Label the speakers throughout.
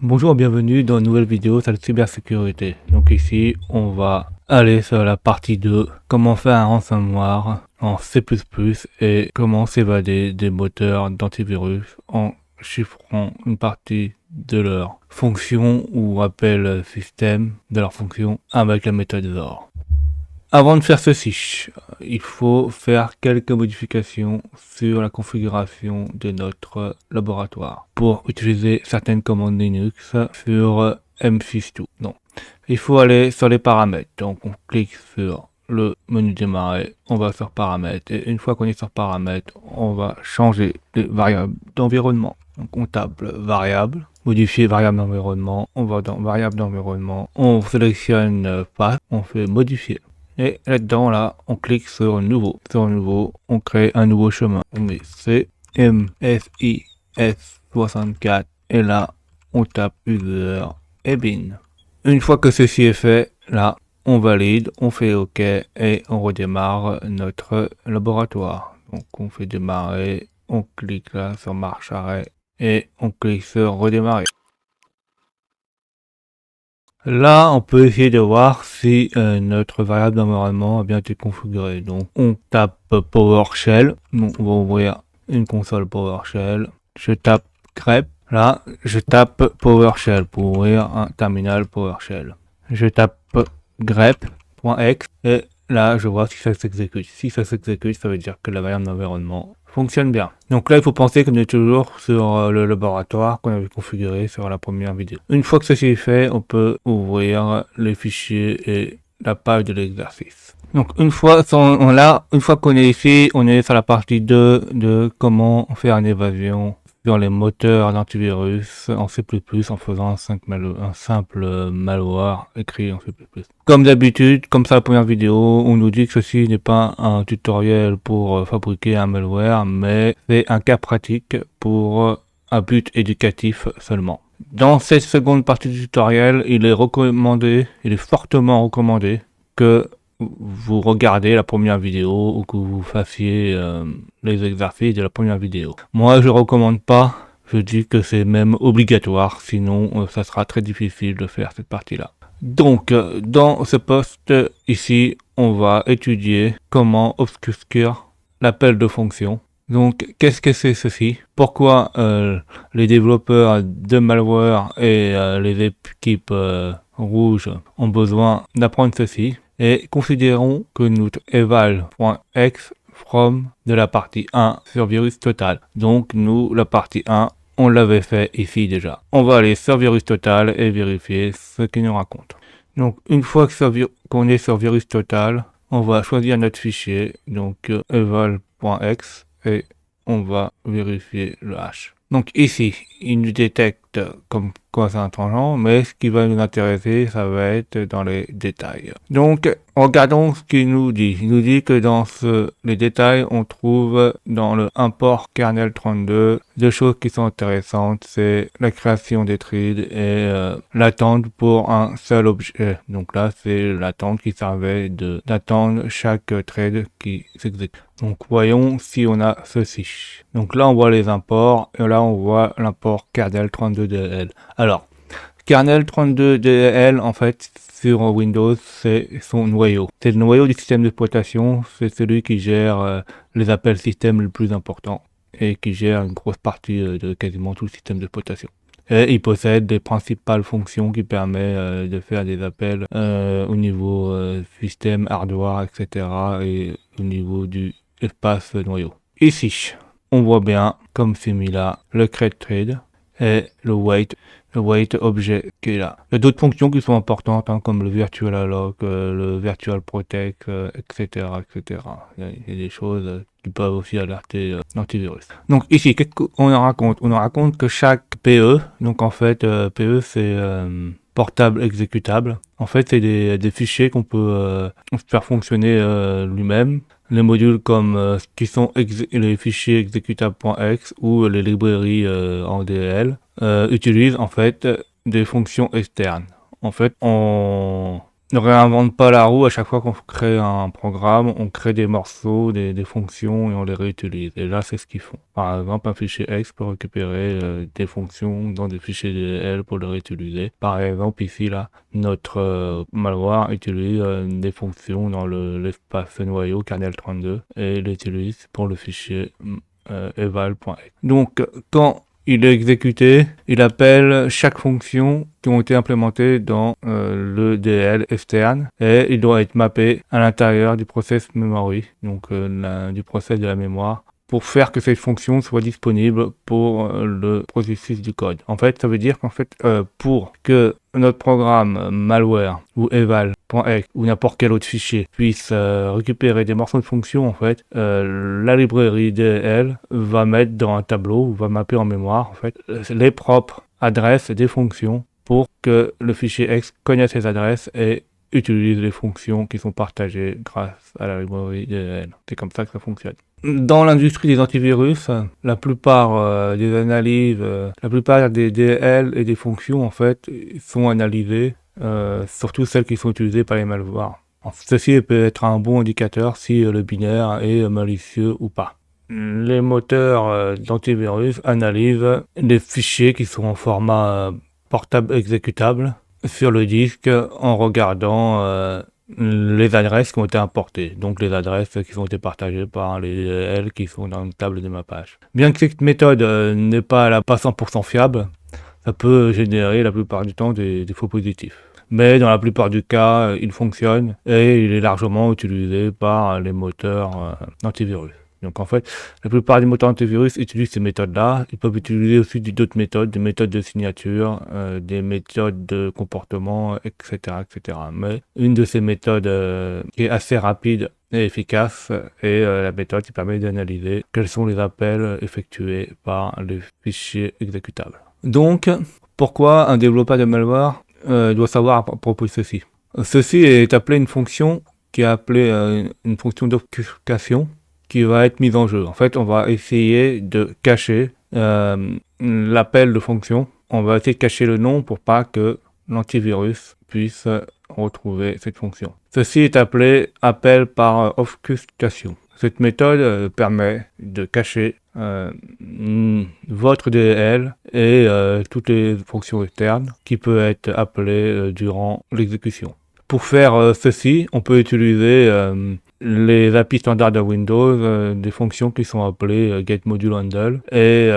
Speaker 1: Bonjour, bienvenue dans une nouvelle vidéo sur la cybersécurité. Donc ici, on va aller sur la partie 2, comment faire un ransomware en C++ et comment s'évader des moteurs d'antivirus en chiffrant une partie de leur fonction ou appel système de leur fonction avec la méthode ZOR. Avant de faire ceci, il faut faire quelques modifications sur la configuration de notre laboratoire pour utiliser certaines commandes Linux sur M6.2. Donc, il faut aller sur les paramètres. Donc, on clique sur le menu démarrer, on va sur paramètres et une fois qu'on est sur paramètres, on va changer les variables d'environnement. Donc, on tape variable, modifier variable d'environnement, on va dans variable d'environnement, on sélectionne path, on fait modifier. Et là-dedans, là, on clique sur nouveau. Sur nouveau, on crée un nouveau chemin. On met CMSIS64 et là, on tape user et bin. Une fois que ceci est fait, là, on valide, on fait OK et on redémarre notre laboratoire. Donc, on fait démarrer, on clique là sur marche arrêt et on clique sur redémarrer. Là, on peut essayer de voir si notre variable d'environnement a bien été configurée. Donc, on tape PowerShell. Donc, on va ouvrir une console PowerShell. Je tape grep. Là, je tape PowerShell pour ouvrir un terminal PowerShell. Je tape grep.exe et là, je vois si ça s'exécute. Si ça s'exécute, ça veut dire que la variable d'environnement fonctionne bien. Donc là, il faut penser qu'on est toujours sur le laboratoire qu'on avait configuré sur la première vidéo. Une fois que ceci est fait, on peut ouvrir les fichiers et la page de l'exercice. Donc une fois qu'on est ici, on est sur la partie 2 de comment faire une évasion sur les moteurs d'antivirus en C++ en faisant un simple malware écrit en C++. Comme d'habitude, comme ça la première vidéo, on nous dit que ceci n'est pas un tutoriel pour fabriquer un malware, mais c'est un cas pratique pour un but éducatif seulement. Dans cette seconde partie du tutoriel, il est fortement recommandé que vous regardez la première vidéo ou que vous fassiez les exercices de la première vidéo. Moi, je recommande pas. Je dis que c'est même obligatoire, sinon ça sera très difficile de faire cette partie-là. Donc, dans ce poste ici, on va étudier comment obscure l'appel de fonction. Donc, qu'est-ce que c'est ceci? Pourquoi les développeurs de malware et les équipes rouges ont besoin d'apprendre ceci? Et considérons que notre eval.exe from de la partie 1 sur virus total. Donc nous, la partie 1, on l'avait fait ici déjà. On va aller sur virus total et vérifier ce qu'il nous raconte. Donc une fois qu'on est sur virus total, on va choisir notre fichier, donc eval.exe, et on va vérifier le hash. Donc ici, il nous détecte comme quoi c'est un tangent, mais ce qui va nous intéresser, ça va être dans les détails. Donc, regardons ce qu'il nous dit. Il nous dit que dans les détails, on trouve dans le import kernel 32 deux choses qui sont intéressantes. C'est la création des threads et l'attente pour un seul objet. Donc là, c'est l'attente qui servait d'attendre chaque thread qui s'exécute. Donc voyons si on a ceci. Donc là on voit les imports et là on voit l'import kernel 32DL. Alors kernel 32DL en fait sur Windows c'est son noyau. C'est le noyau du système d'exploitation, c'est celui qui gère les appels système les plus importants et qui gère une grosse partie de quasiment tout le système d'exploitation. Et il possède des principales fonctions qui permettent de faire des appels au niveau système, hardware, etc. et au niveau du espace noyau. Ici, on voit bien, comme similaire, le create thread et le wait objet qui est là. Il y a d'autres fonctions qui sont importantes, hein, comme le virtual alloc, le virtual protect, etc., etc. Il y a des choses qui peuvent aussi alerter l'antivirus. Donc ici, qu'est-ce qu'on en raconte? On en raconte que chaque PE, donc en fait, PE c'est portable exécutable. En fait, c'est des fichiers qu'on peut faire fonctionner lui-même. Les modules comme qui sont les fichiers exécutables.exe ou les librairies en DLL utilisent en fait des fonctions externes. En fait, on ne réinvente pas la roue à chaque fois qu'on crée un programme, on crée des morceaux, des fonctions et on les réutilise. Et là, c'est ce qu'ils font. Par exemple, un fichier X peut récupérer des fonctions dans des fichiers DLL pour les réutiliser. Par exemple, ici, là, notre malware utilise des fonctions dans l'espace noyau kernel32 et l'utilise pour le fichier eval.x. Donc, quand il est exécuté, il appelle chaque fonction qui ont été implémentées dans le DL externe et il doit être mappé à l'intérieur du process memory, donc du process de la mémoire, pour faire que cette fonction soit disponible pour le processus du code. En fait, ça veut dire qu'en fait, pour que notre programme malware ou eval.x ou n'importe quel autre fichier puisse récupérer des morceaux de fonction, en fait, la librairie DL va mettre dans un tableau ou va mapper en mémoire, en fait, les propres adresses des fonctions pour que le fichier X connaisse ces adresses et utilise les fonctions qui sont partagées grâce à la librairie DL. C'est comme ça que ça fonctionne. Dans l'industrie des antivirus, la plupart des analyses, la plupart des DL et des fonctions en fait sont analysées, surtout celles qui sont utilisées par les malwares. Ceci peut être un bon indicateur si le binaire est malicieux ou pas. Les moteurs d'antivirus analysent les fichiers qui sont en format portable exécutable sur le disque en regardant les adresses qui ont été importées, donc les adresses qui ont été partagées par les DLL qui sont dans une table de mappage. Bien que cette méthode n'est pas 100% fiable, ça peut générer la plupart du temps des faux positifs. Mais dans la plupart du cas, il fonctionne et il est largement utilisé par les moteurs d'antivirus. Donc en fait, la plupart des moteurs antivirus utilisent ces méthodes-là. Ils peuvent utiliser aussi d'autres méthodes, des méthodes de signature, des méthodes de comportement, etc., etc. Mais une de ces méthodes qui est assez rapide et efficace est la méthode qui permet d'analyser quels sont les appels effectués par les fichiers exécutables. Donc, pourquoi un développeur de malware doit savoir à propos de ceci? Ceci est appelé une fonction qui est appelée une fonction d'obfuscation qui va être mise en jeu. En fait, on va essayer de cacher l'appel de fonction. On va essayer de cacher le nom pour pas que l'antivirus puisse retrouver cette fonction. Ceci est appelé appel par obfuscation. Cette méthode permet de cacher votre DLL et toutes les fonctions externes qui peuvent être appelées durant l'exécution. Pour faire ceci, on peut utiliser les API standards de Windows, des fonctions qui sont appelées getModuleHandle et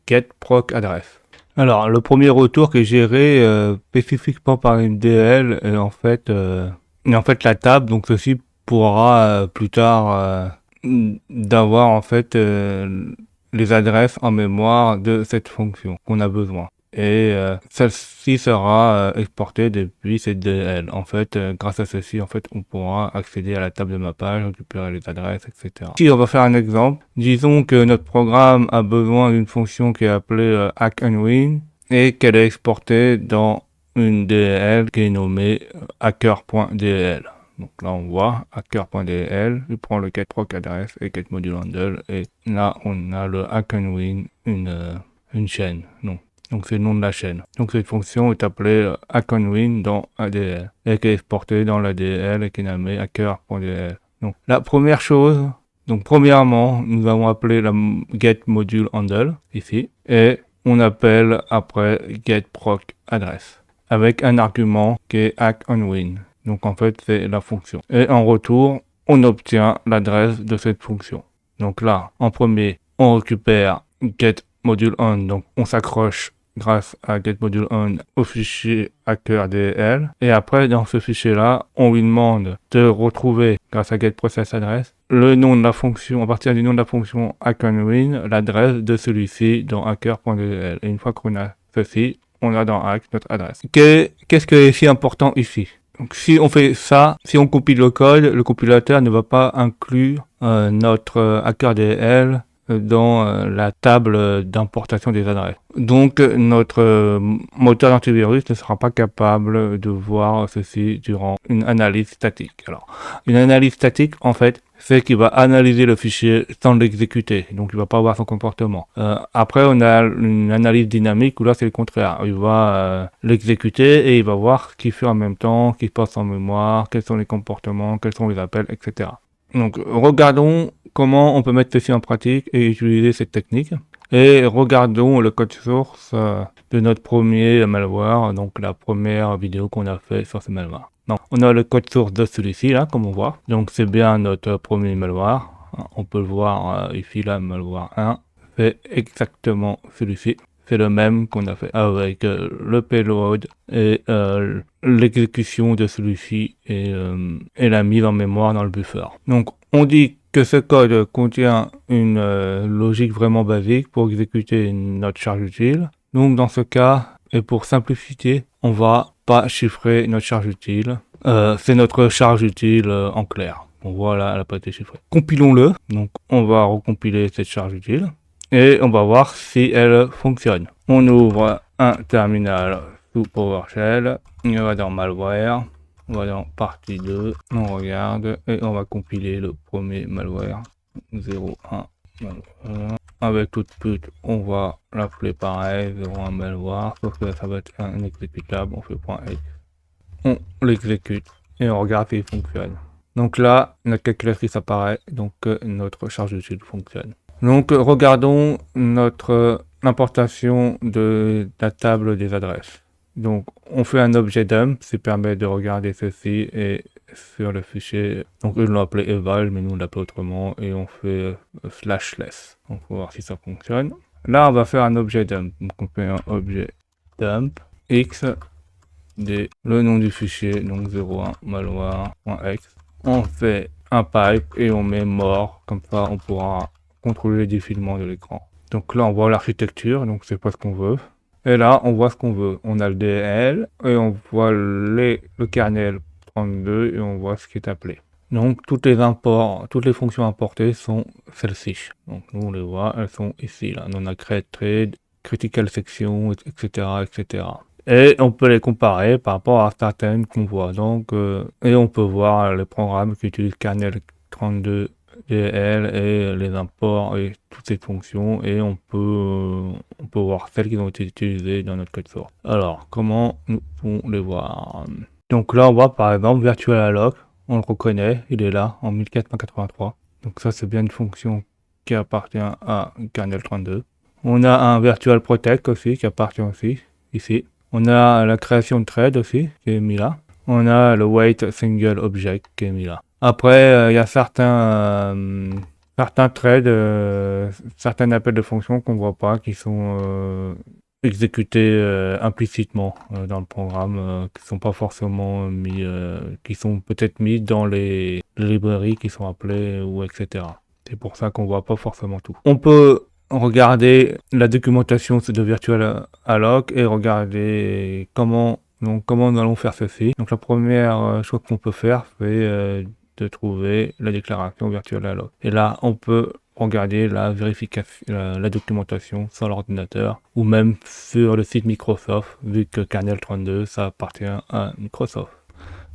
Speaker 1: getProcAddress. Alors, le premier retour qui est géré spécifiquement par une DLL est en fait la table. Donc, ceci pourra plus tard d'avoir en fait les adresses en mémoire de cette fonction qu'on a besoin. Et celle-ci sera exportée depuis cette DLL. En fait, grâce à ceci, en fait, on pourra accéder à la table de mappage, récupérer les adresses, etc. Ici, on va faire un exemple. Disons que notre programme a besoin d'une fonction qui est appelée hack&win et qu'elle est exportée dans une DLL qui est nommée hacker.dll. Donc là, on voit hacker.dll, il prend le getProcAddress et getModuleHandle et là, on a le hack&win, une chaîne. Non. Donc c'est le nom de la chaîne. Donc cette fonction est appelée hack&win dans ADL et qui est exportée dans l'ADL et qui est nommée hacker.dl. Donc la première chose, donc premièrement, nous avons appelé la getModuleHandle ici et on appelle après getProcAddress avec un argument qui est hack&win. Donc en fait c'est la fonction. Et en retour, on obtient l'adresse de cette fonction. Donc là, en premier, on récupère getModuleOn, donc on s'accroche grâce à getModuleOn au fichier hacker.dl et après dans ce fichier là on lui demande de retrouver grâce à getProcessAddress le nom de la fonction, à partir du nom de la fonction hack&win, l'adresse de celui-ci dans hacker.dl et une fois qu'on a ceci, on a dans hack notre adresse. Qu'est-ce qui est si important ici? Donc si on fait ça, si on compile le code, le compilateur ne va pas inclure notre hacker.dl dans la table d'importation des adresses. Donc notre moteur d'antivirus ne sera pas capable de voir ceci durant une analyse statique. Alors, une analyse statique, en fait, c'est qu'il va analyser le fichier sans l'exécuter, donc il va pas voir son comportement. Après, on a une analyse dynamique où là c'est le contraire. Il va l'exécuter et il va voir ce qu'il fait en même temps, ce qui se passe en mémoire, quels sont les comportements, quels sont les appels, etc. Donc regardons comment on peut mettre ceci en pratique et utiliser cette technique. Et regardons le code source de notre premier malware, donc la première vidéo qu'on a fait sur ce malware. Donc, on a le code source de celui-ci, là, comme on voit. Donc, c'est bien notre premier malware. On peut le voir ici, là, malware 1. C'est exactement celui-ci. C'est le même qu'on a fait avec le payload et l'exécution de celui-ci et la mise en mémoire dans le buffer. Donc, on dit que ce code contient une logique vraiment basique pour exécuter notre charge utile. Donc, dans ce cas, et pour simplifier, on va pas chiffrer notre charge utile. C'est notre charge utile en clair. On voit là, elle n'a pas été chiffrée. Compilons-le. Donc, on va recompiler cette charge utile. Et on va voir si elle fonctionne. On ouvre un terminal sous PowerShell. On va dans malware. On va dans partie 2. On regarde et on va compiler le premier malware. 01 malware. Avec toute pute, on va l'appeler pareil, 01 malware. Sauf que ça va être un exécutable. On fait .x. On l'exécute et on regarde s'il fonctionne. Donc là, notre calculatrice apparaît. Donc notre charge utile fonctionne. Donc regardons notre importation de la table des adresses. Donc on fait un objet dump, ça permet de regarder ceci et sur le fichier, donc eux l'ont appelé eval mais nous on l'appelle autrement et on fait /less. Donc on va voir si ça fonctionne. Là on va faire un objet dump, donc on fait un objet dump x d le nom du fichier, donc 01 malware.x. On fait un pipe et on met mort, comme ça on pourra contrôler les défilements de l'écran. Donc là on voit l'architecture, donc c'est pas ce qu'on veut. Et là on voit ce qu'on veut. On a le DL et on voit le kernel 32 et on voit ce qui est appelé. Donc toutes les fonctions importées sont celles-ci. Donc nous on les voit, elles sont ici là. On a create trade, critical section, etc. etc. Et on peut les comparer par rapport à certaines qu'on voit. Donc, et on peut voir les programmes qui utilisent kernel 32 DL et les imports et toutes ces fonctions. Et on peut voir celles qui ont été utilisées dans notre code source. Alors, comment nous pouvons les voir? Donc là, on voit par exemple virtual alloc. On le reconnaît, il est là en 1483. Donc ça, c'est bien une fonction qui appartient à kernel 32. On a un virtual protect aussi qui appartient aussi ici. On a la création de thread aussi, qui est mis là. On a le wait single object qui est mis là. Après, il y a certains threads, certains appels de fonctions qu'on voit pas, qui sont exécutés implicitement dans le programme, qui sont pas forcément mis, qui sont peut-être mis dans les librairies qui sont appelées ou etc. C'est pour ça qu'on voit pas forcément tout. On peut regarder la documentation de Virtual Alloc et regarder comment nous allons faire ceci. Donc la première chose qu'on peut faire, c'est de trouver la déclaration Virtual Alloc. Et là, on peut regarder la vérification, la documentation sur l'ordinateur ou même sur le site Microsoft, vu que kernel 32, ça appartient à Microsoft.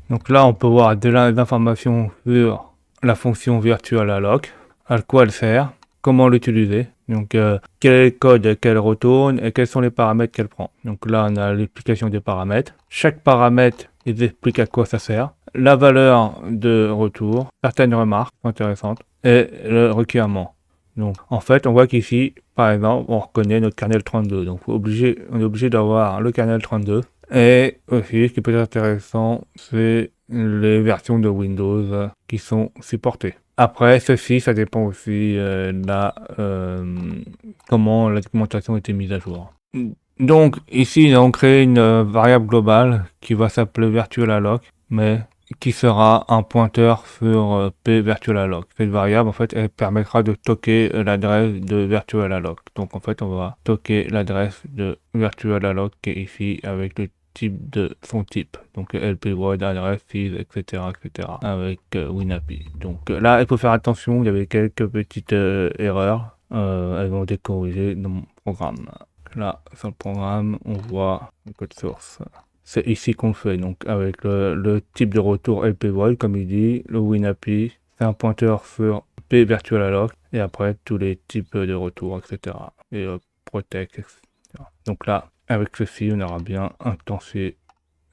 Speaker 1: Donc là, on peut voir des informations sur la fonction Virtual Alloc, à quoi elle sert, comment l'utiliser, donc quel est le code qu'elle retourne et quels sont les paramètres qu'elle prend. Donc là on a l'explication des paramètres. Chaque paramètre ils expliquent à quoi ça sert. La valeur de retour, certaines remarques intéressantes et le requirement. Donc en fait on voit qu'ici par exemple on reconnaît notre kernel 32. Donc on est obligé d'avoir le kernel 32. Et aussi ce qui peut être intéressant c'est les versions de Windows qui sont supportées. Après, ceci, ça dépend aussi comment la documentation a été mise à jour. Donc, ici, nous avons créé une variable globale qui va s'appeler virtualalloc, mais qui sera un pointeur sur p-virtualalloc. Cette variable, en fait, elle permettra de stocker l'adresse de virtualalloc. Donc, en fait, on va stocker l'adresse de virtualalloc qui est ici avec le type de son type, donc lpvoid, adresse, etc., avec WinAPI. Donc là, il faut faire attention, il y avait quelques petites erreurs. elles ont été corrigées dans mon programme. Là, sur le programme, on voit le code source. C'est ici qu'on le fait, donc avec le type de retour LP void, comme il dit, le WinAPI, c'est un pointeur sur P virtual alloc, et après tous les types de retours, etc. Et protect, etc. Donc là, avec ceci, on aura bien intensifié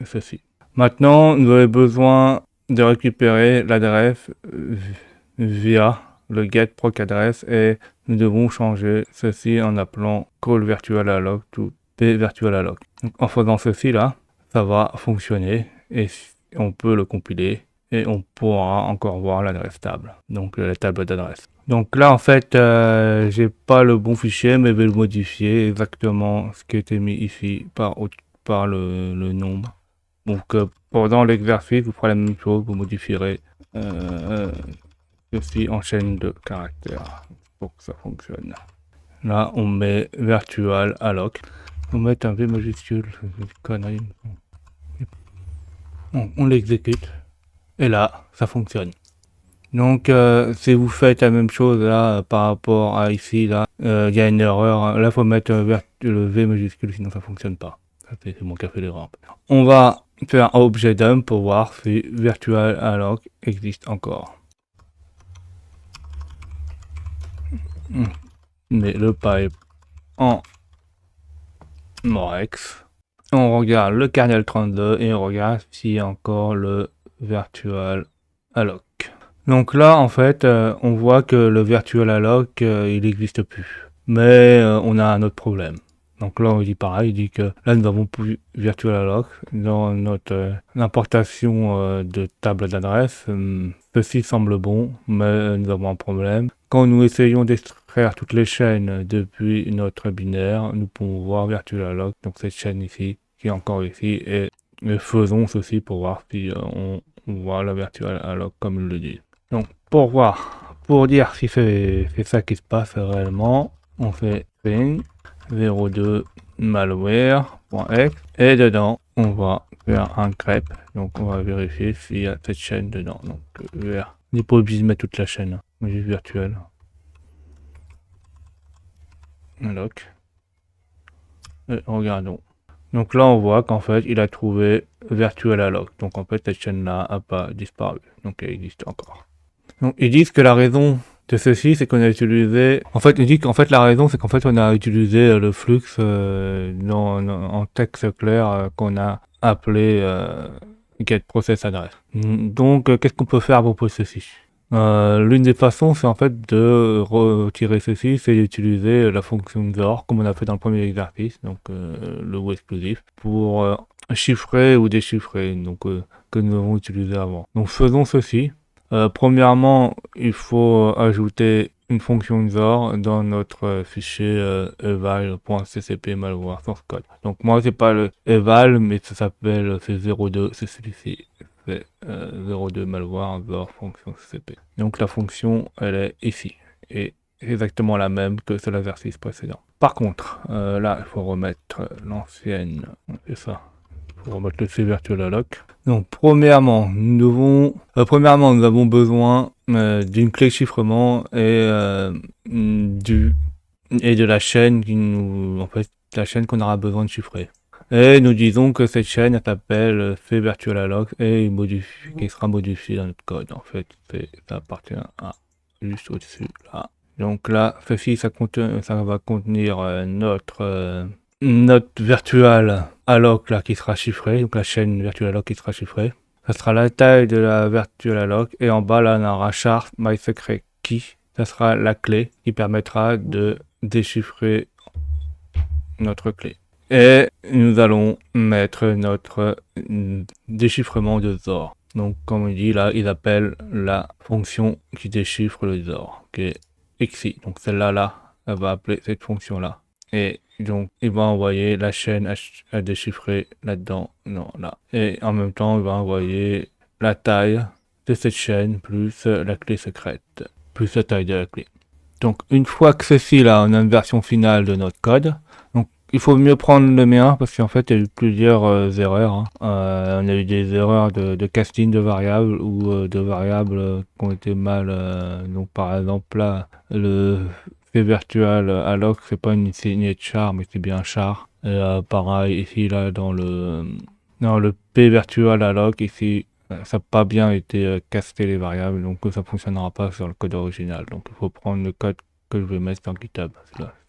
Speaker 1: ceci. Maintenant, vous avez besoin de récupérer l'adresse via le get proc address et nous devons changer ceci en appelant call virtual alloc to p virtual alloc. Donc, en faisant ceci là, ça va fonctionner et on peut le compiler et on pourra encore voir l'adresse stable, donc la table d'adresse. Donc là en fait j'ai pas le bon fichier mais je vais le modifier exactement ce qui a été mis ici par le nombre. Donc pendant l'exercice vous ferez la même chose, vous modifierez ceci en chaîne de caractères pour que ça fonctionne. Là on met virtual alloc, on met un V majuscule, c'est une connerie. On l'exécute et là ça fonctionne. Donc si vous faites la même chose là par rapport à ici là, il y a une erreur. Là faut mettre le V majuscule sinon ça fonctionne pas. C'est mon café d'erreur. On va faire un objet dump pour voir si virtual alloc existe encore. Mais le pipe en Morex. On regarde le kernel 32 et on regarde s'il y a encore le virtual alloc. Donc là, en fait, on voit que le virtual alloc, il n'existe plus. Mais on a un autre problème. Donc là, on dit pareil, il dit que là, nous avons plus virtual alloc dans notre importation de table d'adresse. Ceci semble bon, mais nous avons un problème. Quand nous essayons d'extraire toutes les chaînes depuis notre binaire, nous pouvons voir virtual alloc, donc cette chaîne ici, qui est encore ici, et faisons ceci pour voir si on voit la virtual alloc comme il le dit. Donc pour voir, pour dire si c'est ça qui se passe réellement, on fait string 02 malware.x et dedans on va faire un grep, donc on va vérifier s'il y a cette chaîne dedans. Donc vert, on n'est pas obligé de mettre toute la chaîne, mais juste virtuel. Alloc. Et regardons. Donc là on voit qu'en fait il a trouvé virtual alloc. Donc en fait cette chaîne là n'a pas disparu. Donc elle existe encore. Donc ils disent que la raison de ceci, c'est qu'on a utilisé... En fait, ils disent qu'en fait la raison, c'est qu'en fait on a utilisé le flux en texte clair qu'on a appelé getProcessAddress. Donc qu'est-ce qu'on peut faire à propos de ceci? L'une des façons, c'est en fait de retirer ceci, c'est d'utiliser la fonction XOR, comme on a fait dans le premier exercice, donc le ou exclusif, pour chiffrer ou déchiffrer, donc que nous avons utilisé avant. Donc faisons ceci. Premièrement, il faut ajouter une fonction XOR dans notre fichier eval.ccp malware source code. Donc moi c'est pas le eval mais ça s'appelle c'est 02, c'est celui-ci, c'est 02 malware XOR fonction ccp. Donc la fonction elle est ici et exactement la même que sur l'exercice précédent. Par contre, là il faut remettre l'ancienne, c'est ça. Pour remettre le C virtual alloc. Donc premièrement, nous avons besoin d'une clé de chiffrement et de la chaîne la chaîne qu'on aura besoin de chiffrer. Et nous disons que cette chaîne s'appelle C virtual alloc et qui sera modifiée dans notre code. En fait, ça appartient à juste au-dessus là. Donc là, ceci ça va contenir notre virtual alloc là qui sera chiffré, donc la chaîne virtual alloc qui sera chiffrée. Ça sera la taille de la virtual alloc et en bas là on aura char mysecret key. Ça sera la clé qui permettra de déchiffrer notre clé. Et nous allons mettre notre déchiffrement de XOR. Donc comme il dit là, ils appellent la fonction qui déchiffre le XOR, qui est XI. Donc celle-là, elle va appeler cette fonction-là. Et donc il va envoyer la chaîne à déchiffrer là-dedans, non là. Et en même temps, il va envoyer la taille de cette chaîne plus la clé secrète, plus la taille de la clé. Donc une fois que ceci là, on a une version finale de notre code. Donc il faut mieux prendre le mien parce qu'en fait il y a eu plusieurs erreurs. Hein. On a eu des erreurs de casting de variables ou de variables qui ont été mal. Donc par exemple là, le c'est virtual alloc, c'est pas une signet char, mais c'est bien char. Et pareil, ici, là, dans le p virtual alloc, ici, ça n'a pas bien été casté les variables, donc ça fonctionnera pas sur le code original. Donc il faut prendre le code que je vais mettre dans GitHub.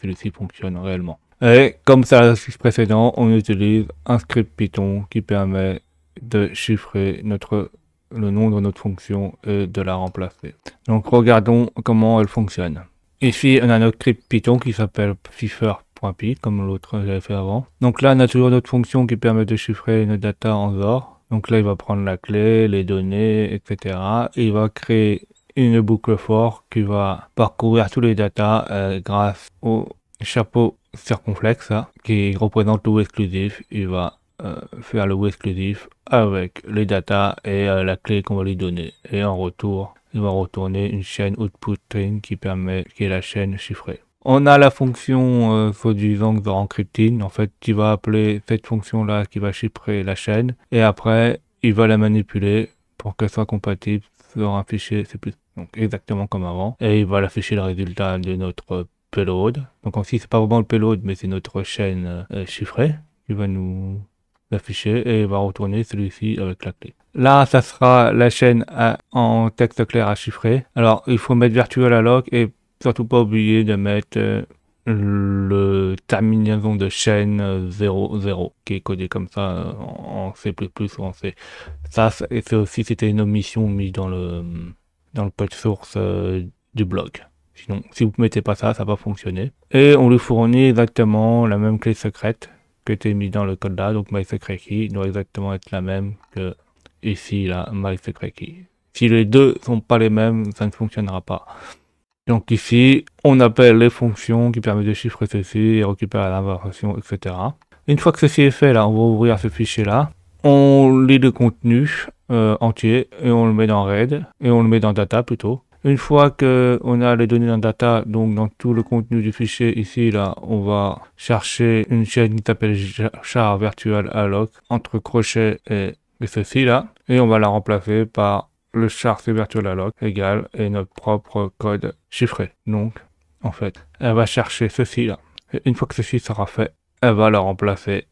Speaker 1: Celui-ci fonctionne réellement. Et comme ça, l'article précédent, on utilise un script Python qui permet de chiffrer le nom de notre fonction et de la remplacer. Donc regardons comment elle fonctionne. Ici, on a notre script Python qui s'appelle cipher.py, comme l'autre que j'avais fait avant. Donc là, on a toujours notre fonction qui permet de chiffrer nos data en OR. Donc là, il va prendre la clé, les données, etc. Et il va créer une boucle for qui va parcourir tous les data grâce au chapeau circonflexe qui représente le ou exclusif. Il va faire le ou exclusif avec les data et la clé qu'on va lui donner. Et en retour, il va retourner une chaîne output string qui est la chaîne chiffrée. On a la fonction soi-disant de encrypting, en fait, qui va appeler cette fonction-là qui va chiffrer la chaîne, et après, il va la manipuler pour qu'elle soit compatible sur un fichier C++. Donc exactement comme avant, et il va afficher le résultat de notre payload. Donc ici, c'est pas vraiment le payload, mais c'est notre chaîne chiffrée qui va nous l'afficher, et il va retourner celui-ci avec la clé. Là, ça sera la chaîne en texte clair à chiffrer. Alors, il faut mettre virtual alloc et surtout pas oublier de mettre le terminaison de chaîne 00 qui est codé comme ça en C++ ou en C. Ça, c'est aussi, c'était une omission mise dans le code source du blog. Sinon, si vous ne mettez pas ça, ça va fonctionner. Et on lui fournit exactement la même clé secrète qui était mise dans le code là. Donc MySecretKey doit exactement être la même que ici, là, MySecretKey. Si les deux sont pas les mêmes, ça ne fonctionnera pas. Donc ici, on appelle les fonctions qui permettent de chiffrer ceci et récupérer l'information, etc. Une fois que ceci est fait, là, on va ouvrir ce fichier-là. On lit le contenu entier et on le met dans RAID et on le met dans data plutôt. Une fois qu'on a les données dans data, donc dans tout le contenu du fichier ici, là, on va chercher une chaîne qui s'appelle char virtual alloc entre crochets et ceci là, et on va la remplacer par le char virtual alloc égale et notre propre code chiffré. Donc, en fait, elle va chercher ceci là. Et une fois que ceci sera fait, elle va le remplacer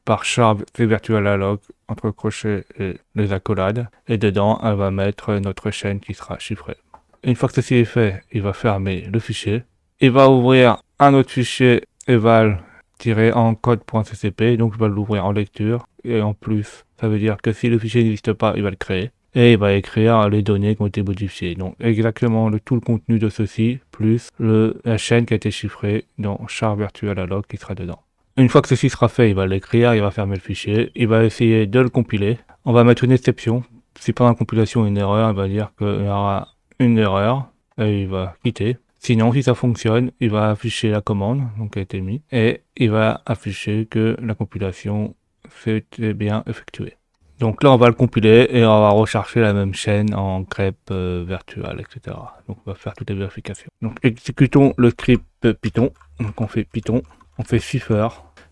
Speaker 1: par char virtual alloc entre crochets et les accolades. Et dedans, elle va mettre notre chaîne qui sera chiffrée. Une fois que ceci est fait, il va fermer le fichier. Il va ouvrir un autre fichier eval-encode.ccp, donc il va l'ouvrir en lecture. Et en plus, ça veut dire que si le fichier n'existe pas, il va le créer. Et il va écrire les données qui ont été modifiées. Donc exactement tout le contenu de ceci, plus la chaîne qui a été chiffrée dans char virtual alloc qui sera dedans. Une fois que ceci sera fait, il va l'écrire, il va fermer le fichier, il va essayer de le compiler. On va mettre une exception. Si pendant la compilation il y a une erreur, il va dire qu'il y aura une erreur et il va quitter. Sinon, si ça fonctionne, il va afficher la commande donc qui a été mise et il va afficher que la compilation s'est bien effectuée. Donc là, on va le compiler et on va rechercher la même chaîne en grep virtual, etc. Donc on va faire toutes les vérifications. Donc exécutons le script Python. Donc on fait Python, on fait cipher.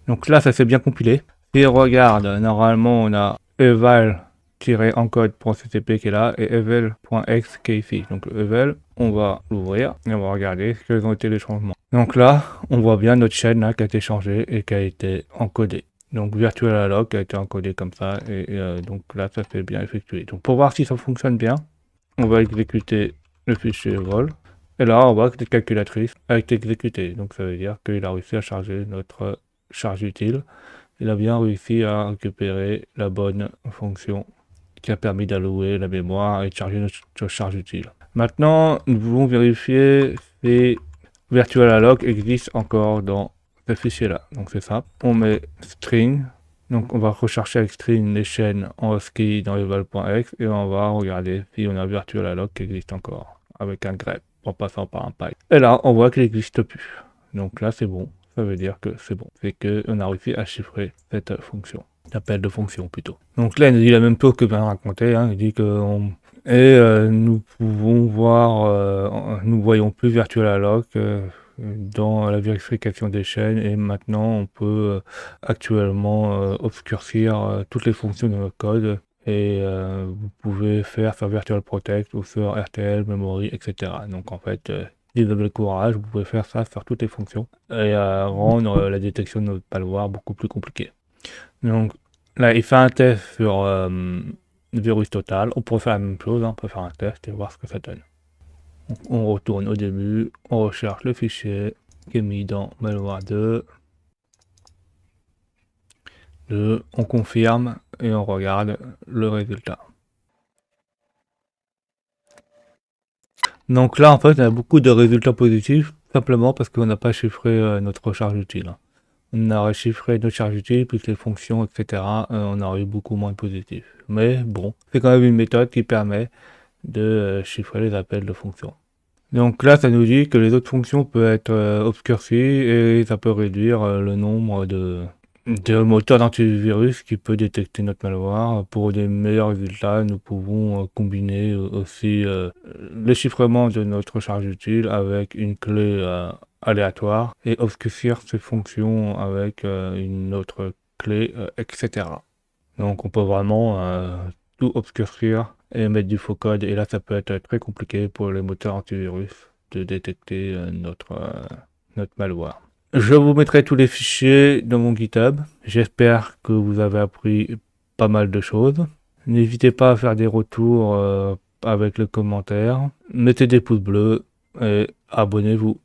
Speaker 1: Donc là, ça s'est bien compilé. Si on regarde, normalement, on a eval-encode.ccp qui est là et eval.x qui est ici. Donc le eval, on va l'ouvrir et on va regarder quels ont été les changements. Donc là, on voit bien notre chaîne là, qui a été changée et qui a été encodée. Donc virtual alloc a été encodé comme ça et donc là, ça s'est bien effectué. Donc pour voir si ça fonctionne bien, on va exécuter le fichier vol. Et là, on voit que la calculatrice a été exécutée. Donc ça veut dire qu'il a réussi à charger notre charge utile. Il a bien réussi à récupérer la bonne fonction qui a permis d'allouer la mémoire et de charger notre charge utile. Maintenant, nous voulons vérifier si virtual alloc existe encore dans ce fichier là. Donc c'est ça. On met string. Donc on va rechercher avec string les chaînes en ASCII dans eval.x et on va regarder si on a virtual alloc qui existe encore avec un grep en passant par un pipe. Et là, on voit qu'il n'existe plus. Donc là, c'est bon. Ça veut dire que c'est bon. C'est qu'on a réussi à chiffrer cette fonction. L'appel de fonction plutôt. Donc là, il nous dit la même chose que bien raconté. Il dit que nous pouvons voir, nous voyons plus virtual alloc dans la vérification des chaînes et maintenant on peut actuellement obscurcir toutes les fonctions de notre code et vous pouvez faire sur virtual protect ou sur RTL, memory, etc. Donc en fait, Si vous avez le courage, vous pouvez faire ça sur toutes les fonctions et rendre la détection de notre malware beaucoup plus compliquée. Donc là, il fait un test sur virus total. On pourrait faire la même chose, hein. On peut faire un test et voir ce que ça donne. Donc, on retourne au début, on recherche le fichier qui est mis dans malware 2. On confirme et on regarde le résultat. Donc là, en fait, on a beaucoup de résultats positifs, simplement parce qu'on n'a pas chiffré notre charge utile. On aurait chiffré notre charge utile, plus les fonctions, etc. On aurait eu beaucoup moins de positifs. Mais bon, c'est quand même une méthode qui permet de chiffrer les appels de fonctions. Donc là, ça nous dit que les autres fonctions peuvent être obscurcies et ça peut réduire le nombre de moteurs d'antivirus qui peut détecter notre malware. Pour des meilleurs résultats, nous pouvons combiner aussi le chiffrement de notre charge utile avec une clé aléatoire et obscurcir ces fonctions avec une autre clé, etc. Donc on peut vraiment tout obscurcir et mettre du faux code. Et là, ça peut être très compliqué pour les moteurs antivirus de détecter notre malware. Je vous mettrai tous les fichiers dans mon GitHub. J'espère que vous avez appris pas mal de choses. N'hésitez pas à faire des retours avec les commentaires. Mettez des pouces bleus et abonnez-vous.